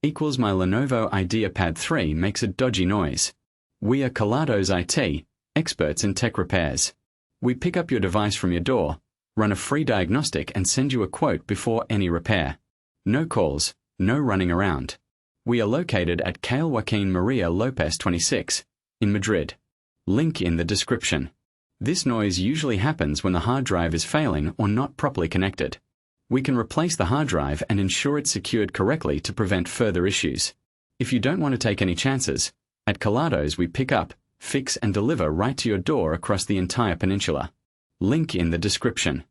equals my Lenovo IdeaPad 3 makes a dodgy noise. We are Kelatos IT, experts in tech repairs. We pick up your device from your door, run a free diagnostic and send you a quote before any repair. No calls, no running around. We are located at Calle Joaquin Maria Lopez 26, in Madrid. Link in the description. This noise usually happens when the hard drive is failing or not properly connected. We can replace the hard drive and ensure it's secured correctly to prevent further issues. If you don't want to take any chances, at Kelatos we pick up, fix and deliver right to your door across the entire peninsula. Link in the description.